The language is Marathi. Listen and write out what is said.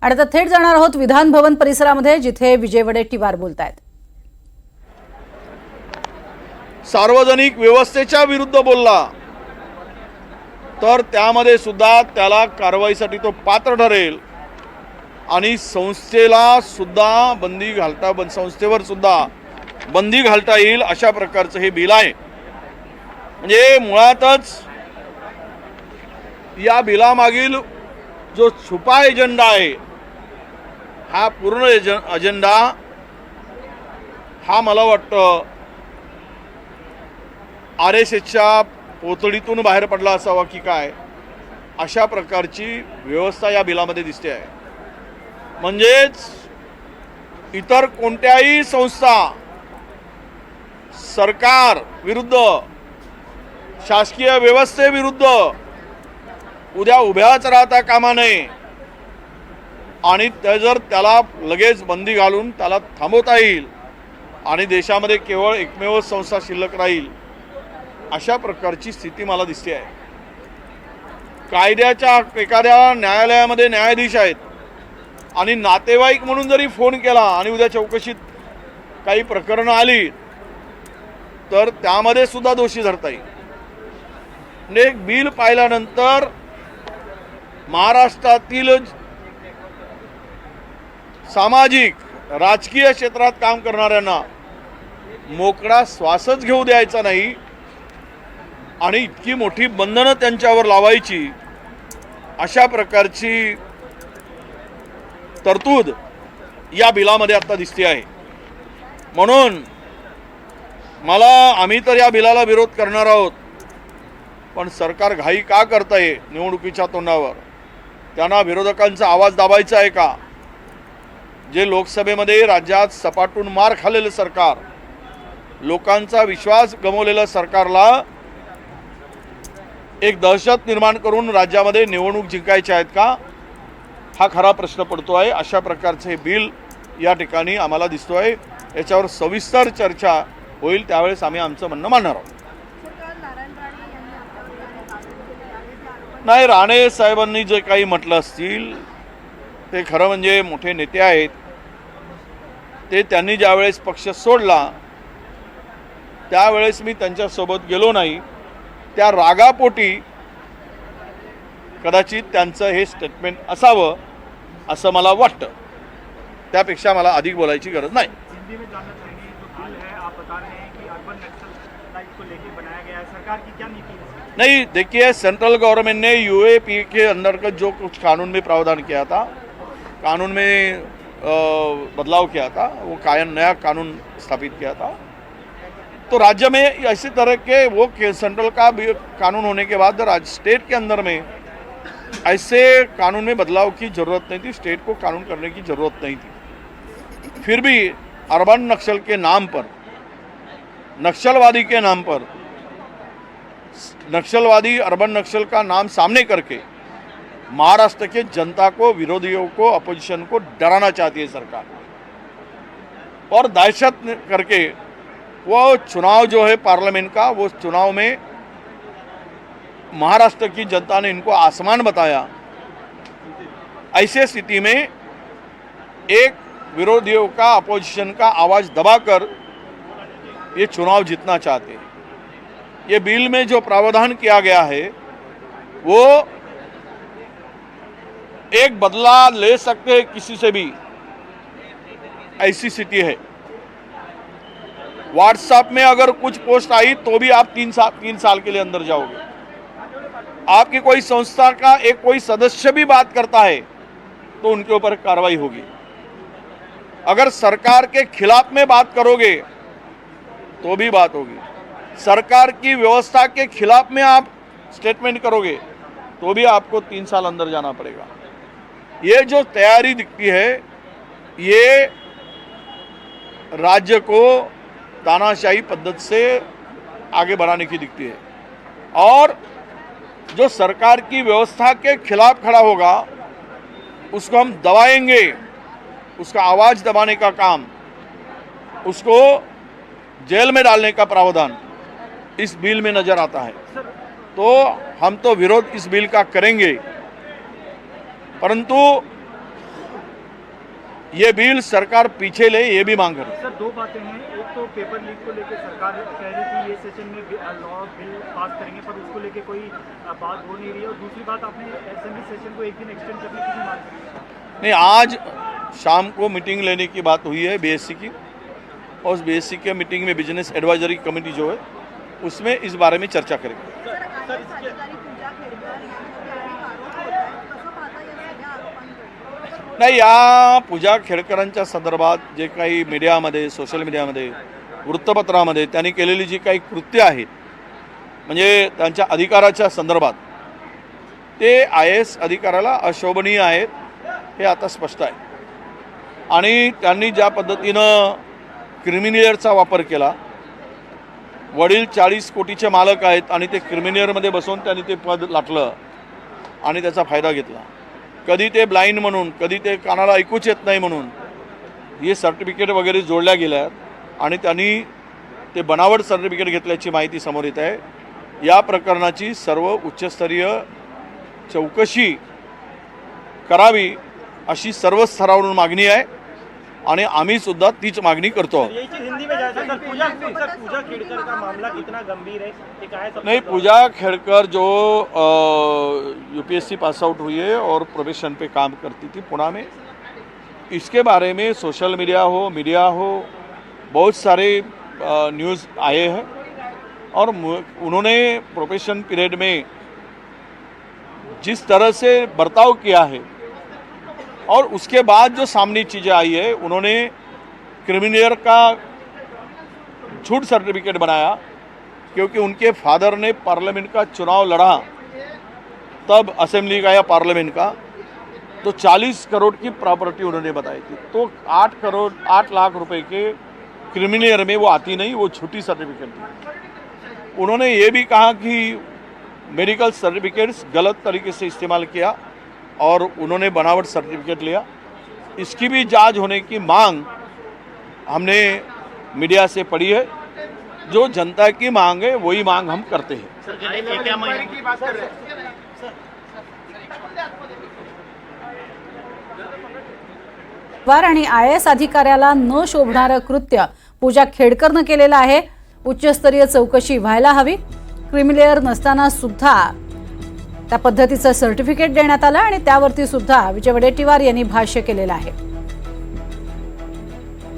आणि आता थेट जाणार आहोत विधान भवन परिसरामध्ये, जिथे विजय वडेट्टीवार बोलतायत। सार्वजनिक व्यवस्थेच्या विरुद्ध बोलला तर त्यामध्ये सुद्धा त्याला कारवाईसाठी तो पात्र ठरेल आणि संस्थेला सुद्धा बंदी संस्थेवर सुद्धा बंदी घालता येईल अशा प्रकारचं हे बिल आहे। म्हणजे मुळातच या बिलामागील जो छुपा एजेंडा आहे, हा पूर्ण अजेंडा हा मला वाटतं RSSच्या पोतडीतून बाहेर पडला असावा की काय, अशा प्रकारची व्यवस्था या बिलामध्ये दिसते आहे। म्हणजेच इतर कोणत्याही संस्था सरकार विरुद्ध, शासकीय व्यवस्थेविरुद्ध उद्या उभ्याच राहता कामा नये आणि जर त्याला लगेच बंदी घालून त्याला थांबवता येईल आणि देशामध्ये केवळ एकमेव संस्था शिल्लक राहील, अशा प्रकारची स्थिती मला दिसते आहे। कायद्याच्या एखाद्या न्यायालयामध्ये न्यायाधीश आहेत आणि नातेवाईक म्हणून जरी फोन केला आणि उद्या चौकशीत काही प्रकरणं आली तर त्यामध्ये सुद्धा दोषी धरता येईल। म्हणजे एक बिल पाहिल्यानंतर महाराष्ट्रातील सामाजिक राजकीय क्षेत्रात काम करणाऱ्यांना मोकळा श्वासच घेऊ द्यायचा नाही आणि इतकी मोठी बंधनं त्यांच्यावर लावायची, अशा प्रकारची तरतूद या बिलामध्ये आता दिसते आहे। म्हणून आम्ही तर या बिलाला विरोध करणार आहोत, पण सरकार घाई का करतंय निवडणुकीच्या तोंडावर? त्यांना विरोधकांचा आवाज दाबायचा आहे का? जे लोकसभेमध्ये राज्यात सपाटून मार खाल्लेलं सरकार, लोकांचा विश्वास गमावलेलं सरकारला एक दहशत निर्माण करून राज्यामध्ये निवडणूक जिंकायची आहेत का, हा खरा प्रश्न पडतो आहे। अशा प्रकारचे बिल या ठिकाणी आम्हाला दिसतोय। याच्यावर सविस्तर चर्चा होईल, त्यावेळेस आम्ही आमचं म्हणणं मांडणार आहोत। नाही, राणे साहेबांनी जे काही म्हटलं असतील ते खरं म्हणजे मोठे नेते आहेत, ते त्यांनी ज्यावेळेस पक्ष सोडला त्यावेळेस मी त्यांच्यासोबत गेलो नाही, त्या रागापोटी कदाचित त्यांचं हे स्टेटमेंट असावं असं मला वाटतं। त्यापेक्षा मला अधिक बोलायची गरज नाही। हिंदी में जानना चाहेंगे, जो बिल है आप बता रहे हैं कि अर्बन नक्सलाइट को लेकर बनाया गया है, सरकार की क्या नीति है? नहीं, देखिए, सेंट्रल गवर्नमेंट ने UAP के अंतर्गत जो कुछ कानून में प्रावधान किया था, कानून में बदलाव किया था, वो नया कानून स्थापित किया था, तो राज्य में इसी तरह के वो सेंट्रल का कानून होने के बाद स्टेट के अंदर में ऐसे कानून में बदलाव की ज़रूरत नहीं थी, स्टेट को कानून करने की ज़रूरत नहीं थी। फिर भी अर्बन नक्सल के नाम पर, नक्सलवादी के नाम पर, नक्सलवादी अर्बन नक्सल का नाम सामने करके महाराष्ट्र के जनता को, विरोधियों को, अपोजिशन को डराना चाहती है सरकार, और दहशत करके वो चुनाव जो है पार्लियामेंट का, वो चुनाव में महाराष्ट्र की जनता ने इनको आसमान बताया। ऐसे स्थिति में एक विरोधियों का, अपोजिशन का आवाज़ दबाकर ये चुनाव जीतना चाहते हैं। ये बिल में जो प्रावधान किया गया है वो एक बदला ले सकते हैं किसी से भी, ऐसी स्थिति है। व्हाट्सएप में अगर कुछ पोस्ट आई तो भी आप 3 साल के लिए अंदर जाओगे। आपकी कोई संस्था का एक कोई सदस्य भी बात करता है तो उनके ऊपर कार्रवाई होगी। अगर सरकार के खिलाफ में बात करोगे तो भी बात होगी। सरकार की व्यवस्था के खिलाफ में आप स्टेटमेंट करोगे तो भी आपको 3 साल अंदर जाना पड़ेगा। ये जो तैयारी दिखती है, ये राज्य को तानाशाही पद्धति से आगे बढ़ाने की दिखती है, और जो सरकार की व्यवस्था के खिलाफ खड़ा होगा उसको हम दबाएंगे, उसका आवाज़ दबाने का काम, उसको जेल में डालने का प्रावधान इस बिल में नजर आता है। तो हम तो विरोध इस बिल का करेंगे, परंतु ये बिल सरकार पीछे ले, ये भी मांग रही है। सर दो बातें हैं, एक तो पेपर लीक को लेकर सरकार कह रही थी ये सेशन में लॉ बिल पास करेंगे, पर उसको लेकर कोई बात हो नहीं रही है। और दूसरी बात, आपने असेंबली सेशन को एक दिन एक्सटेंड करने की भी मांग की। नहीं, आज शाम को मीटिंग लेने की बात हुई है बीएससी की, और उस बीएससी के मीटिंग में बिजनेस एडवाइजरी कमेटी जो है उसमें इस बारे में चर्चा करेंगे। नाही, या पूजा खेडकरांच्या संदर्भात जे काही मीडियामध्ये, सोशल मीडियामध्ये, वृत्तपत्रामध्ये त्यांनी केलेली जी काही कृत्य आहेत, म्हणजे त्यांच्या अधिकाराच्या संदर्भात, ते IAS अधिकाराला अशोभनीय आहेत हे आता स्पष्ट आहे। आणि त्यांनी ज्या पद्धतीनं क्रिमिनियरचा वापर केला, वडील 40 कोटीचे मालक आहेत आणि ते क्रिमिनियरमध्ये बसवून त्यांनी ते पद लाटलं आणि त्याचा फायदा घेतला। कधी ते ब्लाइंड म्हणून, कधी ते कानाला ऐकूच येत नाही म्हणून हे सर्टिफिकेट वगैरे जोडल्या गेल्या आणि त्यांनी ते बनावट सर्टिफिकेट घेतल्याची माहिती समोर येत आहे। या प्रकरणाची सर्व उच्चस्तरीय चौकशी करावी अशी सर्व स्तरावरून मागणी आहे आणि आम्ही सुद्धा तीच मागणी करतो। यही चीज हिंदी में जाए सर, पूजा खेड़कर का मामला कितना गंभीर है, ये क्या है? नहीं, पूजा खेड़कर जो UPSC पास आउट हुई है और प्रोबेशन पे काम करती थी पुणे में, इसके बारे में सोशल मीडिया हो, बहुत सारे न्यूज़ आए हैं और उन्होंने प्रोबेशन पीरियड में जिस तरह से बर्ताव किया है और उसके बाद जो सामने चीज़ें आई है, उन्होंने क्रिमिनियर का झूठ सर्टिफिकेट बनाया क्योंकि उनके फादर ने पार्लियामेंट का चुनाव लड़ा, तब असेंबली का या पार्लियामेंट का, तो 40 करोड़ की प्रॉपर्टी उन्होंने बताई थी। तो 8 लाख रुपए के क्रिमिनियर में वो आती नहीं, वो झूठी सर्टिफिकेट थी। उन्होंने ये भी कहा कि मेडिकल सर्टिफिकेट्स गलत तरीके से इस्तेमाल किया और उन्होंने बनावट सर्टिफिकेट लिया। इसकी भी जांच होने की मांग हमने मीडिया से पढ़ी है। जो जनता की मांग है वही मांग हम करते हैं। वार आणि IAS अधिकाऱ्याला न शोभणारं कृत्य पूजा खेडकरनं केलेलं आहे। उच्चस्तरीय चौकशी व्हायला हवी। क्रिमिलेअर नसताना सुद्धा त्या पद्धतीचं सर्टिफिकेट देण्यात आलं आणि त्यावरती सुद्धा विजय वडेट्टीवार यांनी भाष्य केलेलं आहे।